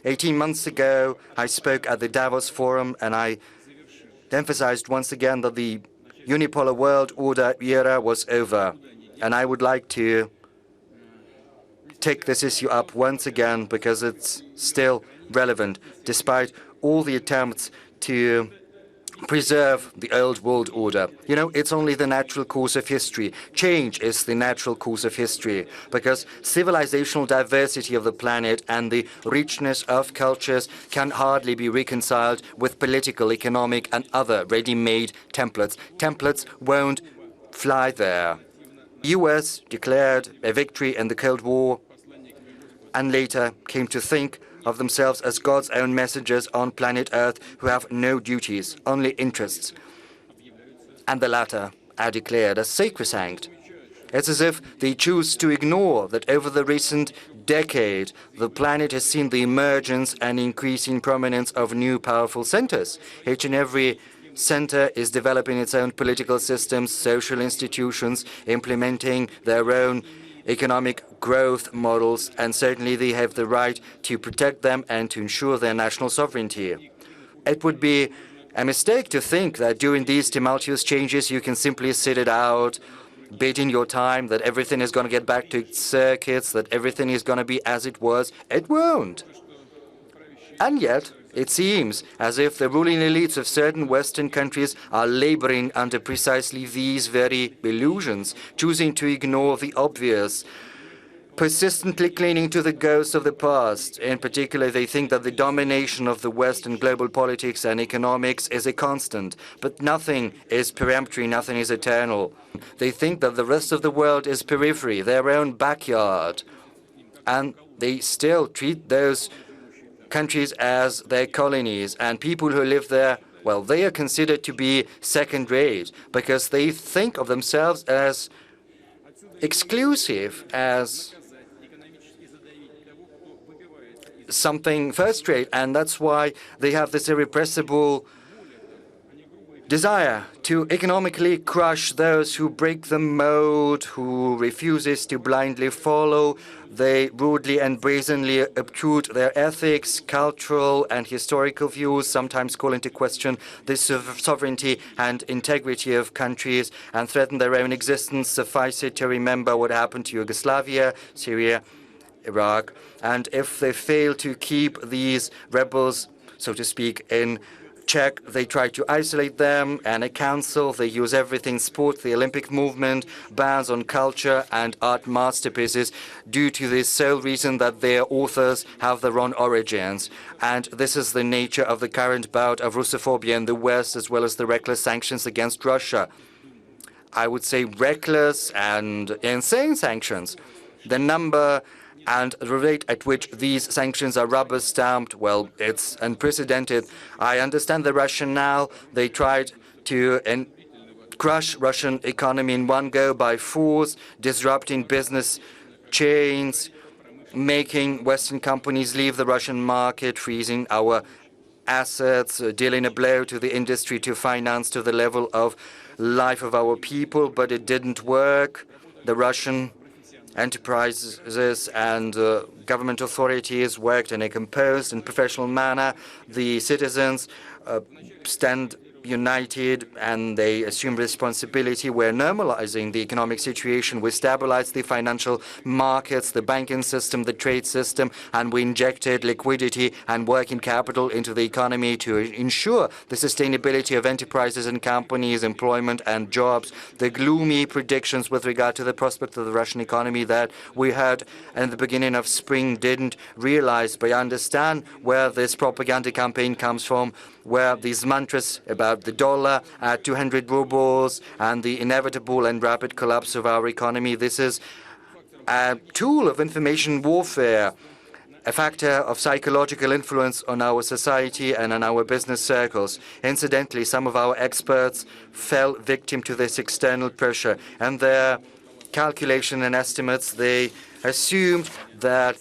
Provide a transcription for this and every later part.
18 months ago, I spoke at the Davos Forum, and I emphasized once again that the unipolar world order era was over. And I would like to take this issue up once again because it's still relevant, despite all the attempts to preserve the old world order. You know, it's only the natural course of history. Change is the natural course of history because civilizational diversity of the planet and the richness of cultures can hardly be reconciled with political, economic, and other ready-made templates. Templates won't fly there. US declared a victory in the Cold War and later came to think of themselves as God's own messengers on planet Earth who have no duties, only interests. And the latter are declared as sacrosanct. It's as if they choose to ignore that over the recent decade, the planet has seen the emergence and increasing prominence of new powerful centers. Each and every center is developing its own political systems, social institutions, implementing their own economic growth models, and certainly they have the right to protect them and to ensure their national sovereignty. It would be a mistake to think that during these tumultuous changes you can simply sit it out, biding your time, that everything is going to get back to its circuits, that everything is going to be as it was. It won't. And yet, it seems as if the ruling elites of certain Western countries are laboring under precisely these very illusions, choosing to ignore the obvious, persistently clinging to the ghosts of the past. In particular, they think that the domination of the West in global politics and economics is a constant, but nothing is peremptory, nothing is eternal. They think that the rest of the world is periphery, their own backyard, and they still treat those countries as their colonies, and people who live there, well, they are considered to be second-rate because they think of themselves as exclusive, as something first-rate, and that's why they have this irrepressible desire to economically crush those who break the mode, who refuses to blindly follow. They rudely and brazenly obtrude their ethics, cultural and historical views, sometimes call into question the sovereignty and integrity of countries and threaten their own existence. Suffice it to remember what happened to Yugoslavia, Syria, Iraq. And if they fail to keep these rebels, so to speak, in check, they try to isolate them, and a council, they use everything, sport, the Olympic movement, bans on culture and art masterpieces due to the sole reason that their authors have their own origins. And this is the nature of the current bout of Russophobia in the West, as well as the reckless sanctions against Russia. I would say reckless and insane sanctions. The number and the rate at which these sanctions are rubber-stamped, well, it's unprecedented. I understand the rationale. They tried to crush Russian economy in one go by force, disrupting business chains, making Western companies leave the Russian market, freezing our assets, dealing a blow to the industry, to finance, to the level of life of our people. But it didn't work. The Russian enterprises and government authorities worked in a composed and professional manner. The citizens stand united and they assume responsibility. We're normalizing the economic situation. We stabilized the financial markets, the banking system, the trade system, and we injected liquidity and working capital into the economy to ensure the sustainability of enterprises and companies, employment and jobs. The gloomy predictions with regard to the prospect of the Russian economy that we heard in the beginning of spring didn't realize, but I understand where this propaganda campaign comes from, where these mantras about the dollar at 200 rubles and the inevitable and rapid collapse of our economy. This is a tool of information warfare, a factor of psychological influence on our society and on our business circles. Incidentally, some of our experts fell victim to this external pressure, and their calculation and estimates, they assumed that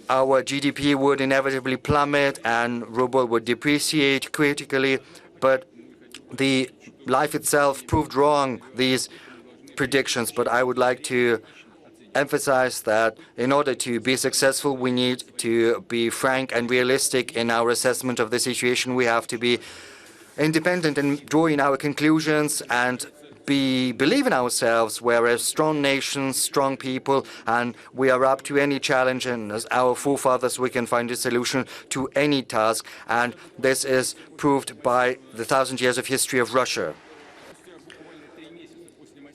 our GDP would inevitably plummet and ruble would depreciate critically, but the life itself proved wrong, these predictions. But I would like to emphasize that in order to be successful, we need to be frank and realistic in our assessment of the situation. We have to be independent in drawing our conclusions and believe in ourselves. We're a strong nation, strong people, and we are up to any challenge. And as our forefathers, we can find a solution to any task. And this is proved by the 1,000 years of history of Russia.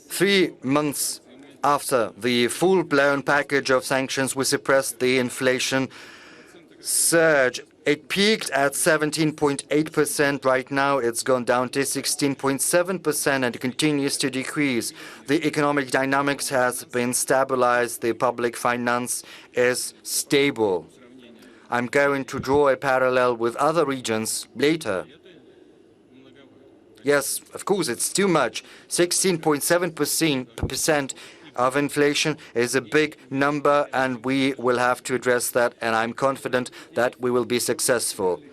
3 months after the full-blown package of sanctions, we suppressed the inflation surge. It peaked at 17.8%. Right now, it's gone down to 16.7%, and it continues to decrease. The economic dynamics has been stabilized. The public finance is stable. I'm going to draw a parallel with other regions later. Yes, of course, it's too much. 16.7% of inflation is a big number, and we will have to address that, and I'm confident that we will be successful.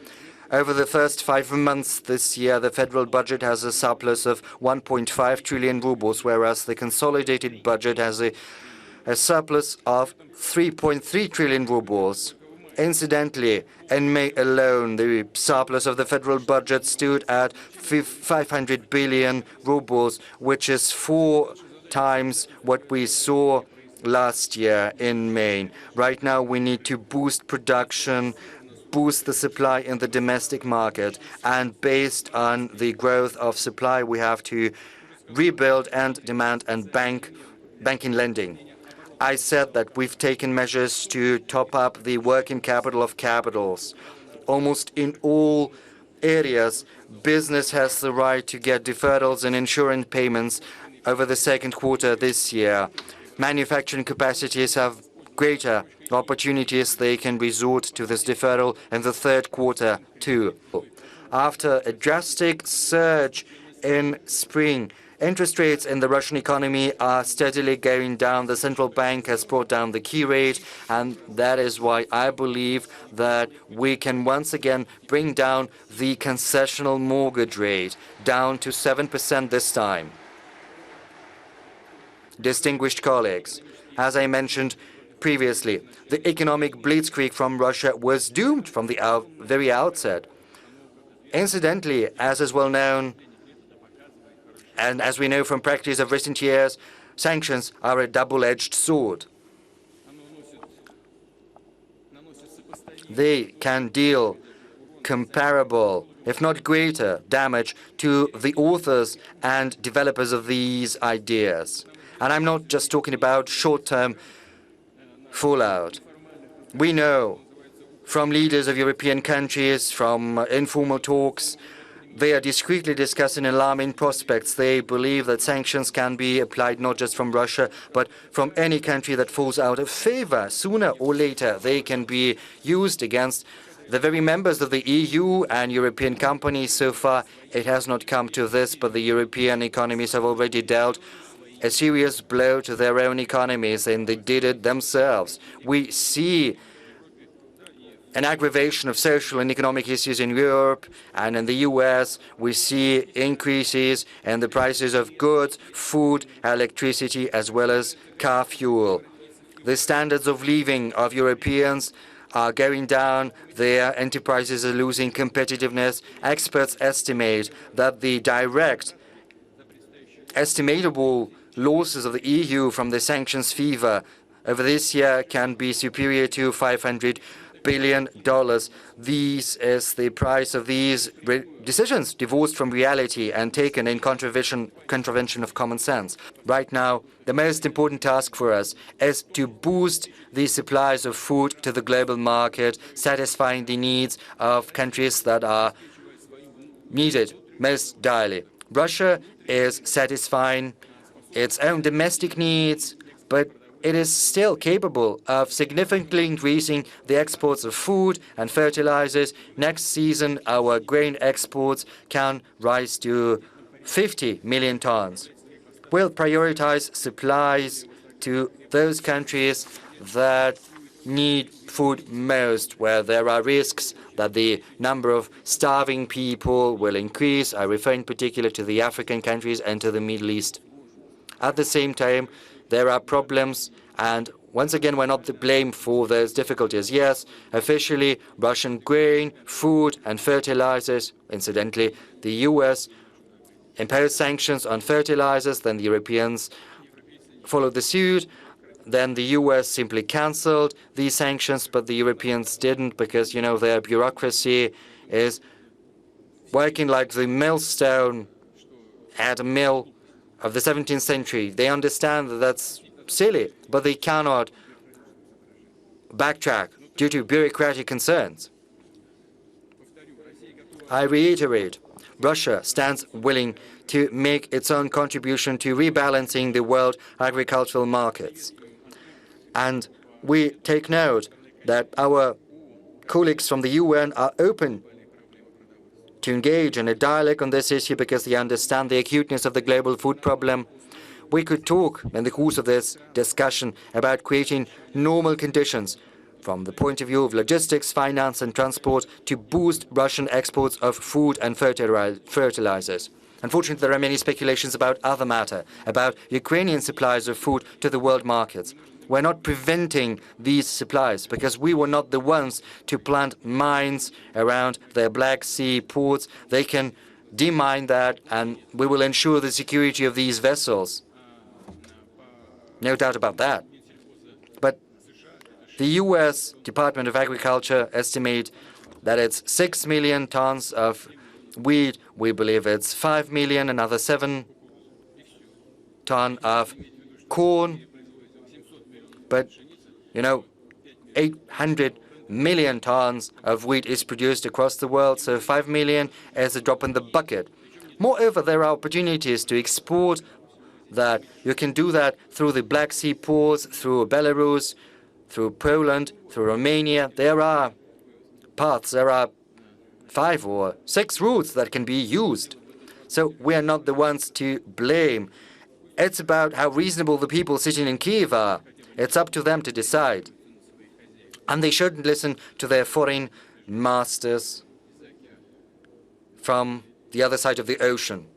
Over the first 5 months this year, the federal budget has a surplus of 1.5 trillion rubles, whereas the consolidated budget has a surplus of 3.3 trillion rubles. Incidentally, in May alone, the surplus of the federal budget stood at 500 billion rubles, which is 4 times what we saw last year in May. Right now, we need to boost production, boost the supply in the domestic market, and based on the growth of supply, we have to rebuild and demand and banking lending. I said that we've taken measures to top up the working capital of capitals. Almost in all areas, business has the right to get deferrals and insurance payments over the second quarter this year. Manufacturing capacities have greater opportunities. They can resort to this deferral in the third quarter too. After a drastic surge in spring, interest rates in the Russian economy are steadily going down. The central bank has brought down the key rate, and that is why I believe that we can once again bring down the concessional mortgage rate down to 7% this time. Distinguished colleagues, as I mentioned previously, the economic blitzkrieg from Russia was doomed from the very outset. Incidentally, as is well known, and as we know from practice of recent years, sanctions are a double-edged sword. They can deal comparable, if not greater, damage to the authors and developers of these ideas. And I'm not just talking about short-term fallout. We know from leaders of European countries, from informal talks, they are discreetly discussing alarming prospects. They believe that sanctions can be applied not just from Russia, but from any country that falls out of favor. Sooner or later, they can be used against the very members of the EU and European companies. So far, it has not come to this, but the European economies have already dealt a serious blow to their own economies, and they did it themselves. We see an aggravation of social and economic issues in Europe and in the US. We see increases in the prices of goods, food, electricity, as well as car fuel. The standards of living of Europeans are going down. Their enterprises are losing competitiveness. Experts estimate that the direct estimatable losses of the EU from the sanctions fever over this year can be superior to $500 billion. This is the price of these decisions divorced from reality and taken in contravention of common sense. Right now, the most important task for us is to boost the supplies of food to the global market, satisfying the needs of countries that are needed most direly. Russia is satisfying its own domestic needs, but it is still capable of significantly increasing the exports of food and fertilizers. Next season, our grain exports can rise to 50 million tons. We'll prioritize supplies to those countries that need food most, where there are risks that the number of starving people will increase. I refer in particular to the African countries and to the Middle East. At the same time, there are problems, and once again, we're not to blame for those difficulties. Yes, officially, Russian grain, food, and fertilizers. Incidentally, the US imposed sanctions on fertilizers, then the Europeans followed the suit. Then the US simply cancelled these sanctions, but the Europeans didn't because, their bureaucracy is working like the millstone at a mill of the 17th century. They understand that that's silly, but they cannot backtrack due to bureaucratic concerns. I reiterate, Russia stands willing to make its own contribution to rebalancing the world agricultural markets. And we take note that our colleagues from the UN are open to engage in a dialogue on this issue because they understand the acuteness of the global food problem. We could talk in the course of this discussion about creating normal conditions from the point of view of logistics, finance and transport to boost Russian exports of food and fertilizers. Unfortunately, there are many speculations about other matter, about Ukrainian supplies of food to the world markets. We're not preventing these supplies because we were not the ones to plant mines around their Black Sea ports. They can demine that, and we will ensure the security of these vessels. No doubt about that. But the US Department of Agriculture estimates that it's 6 million tons of wheat. We believe it's 5 million, another 7 ton of corn. But, 800 million tons of wheat is produced across the world, so 5 million is a drop in the bucket. Moreover, there are opportunities to export that. You can do that through the Black Sea ports, through Belarus, through Poland, through Romania. There are paths, there are 5 or 6 routes that can be used. So we are not the ones to blame. It's about how reasonable the people sitting in Kiev are. It's up to them to decide. And they shouldn't listen to their foreign masters from the other side of the ocean.